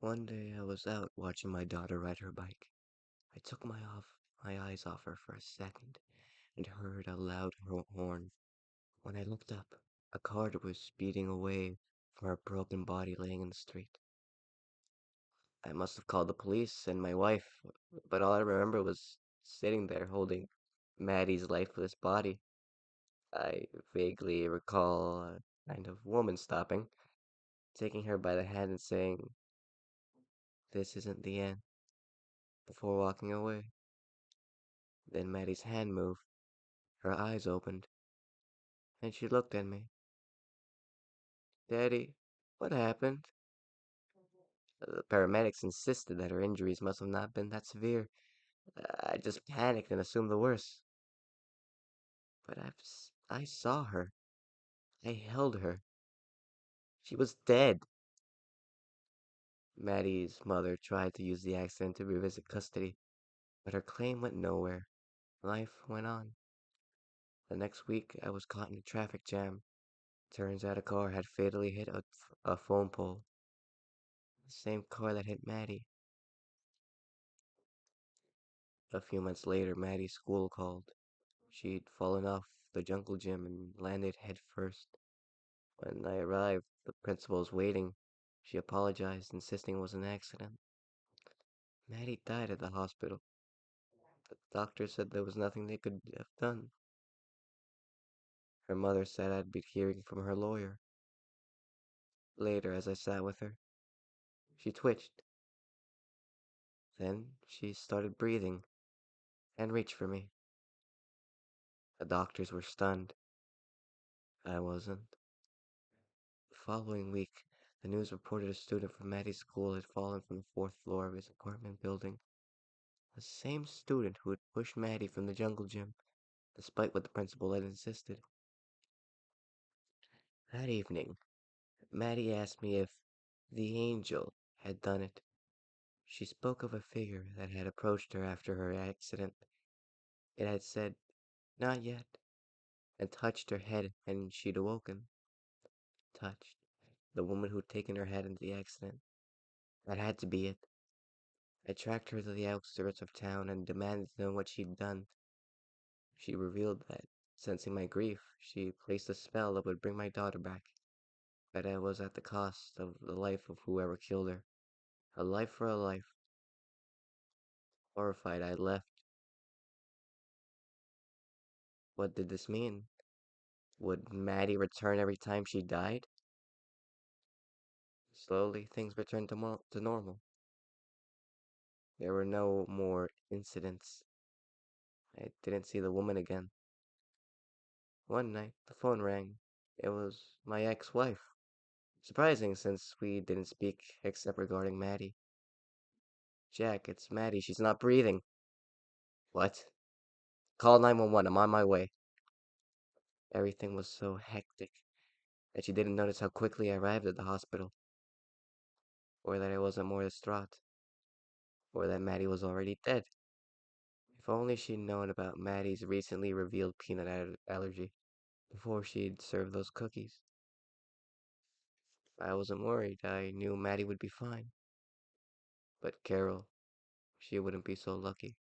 One day I was out watching my daughter ride her bike. I took my eyes off her for a second and heard a loud horn. When I looked up, a car was speeding away from her broken body laying in the street. I must have called the police and my wife, but all I remember was sitting there holding Maddie's lifeless body. I vaguely recall a kind of woman stopping, taking her by the hand and saying, "This isn't the end," before walking away. Then Maddie's hand moved, her eyes opened, and she looked at me. "Daddy, what happened?" The paramedics insisted that her injuries must have not been that severe. I just panicked and assumed the worst. But I saw her. I held her. She was dead. Maddie's mother tried to use the accident to revisit custody, but her claim went nowhere. Life went on. The next week, I was caught in a traffic jam. Turns out a car had fatally hit a phone pole. The same car that hit Maddie. A few months later, Maddie's school called. She'd fallen off the jungle gym and landed head first. When I arrived, the principal was waiting. She apologized, insisting it was an accident. Maddie died at the hospital. The doctor said there was nothing they could have done. Her mother said I'd be hearing from her lawyer. Later, as I sat with her, she twitched. Then she started breathing and reached for me. The doctors were stunned. I wasn't. The following week, the news reported a student from Maddie's school had fallen from the fourth floor of his apartment building. The same student who had pushed Maddie from the jungle gym, despite what the principal had insisted. That evening, Maddie asked me if the angel had done it. She spoke of a figure that had approached her after her accident. It had said, "Not yet," and touched her head, and she'd awoken. Touched. The woman who'd taken her head in the accident. That had to be it. I tracked her to the outskirts of town and demanded to know what she'd done. She revealed that, sensing my grief, she placed a spell that would bring my daughter back, but it was at the cost of the life of whoever killed her. A life for a life. Horrified, I left. What did this mean? Would Maddie return every time she died? Slowly, things returned to normal. There were no more incidents. I didn't see the woman again. One night, the phone rang. It was my ex-wife. Surprising since we didn't speak except regarding Maddie. "Jack, it's Maddie. She's not breathing." "What?" "Call 911. I'm on my way." Everything was so hectic that she didn't notice how quickly I arrived at the hospital, or that I wasn't more distraught, or that Maddie was already dead. If only she'd known about Maddie's recently revealed peanut allergy before she'd served those cookies. I wasn't worried. I knew Maddie would be fine. But Carol, she wouldn't be so lucky.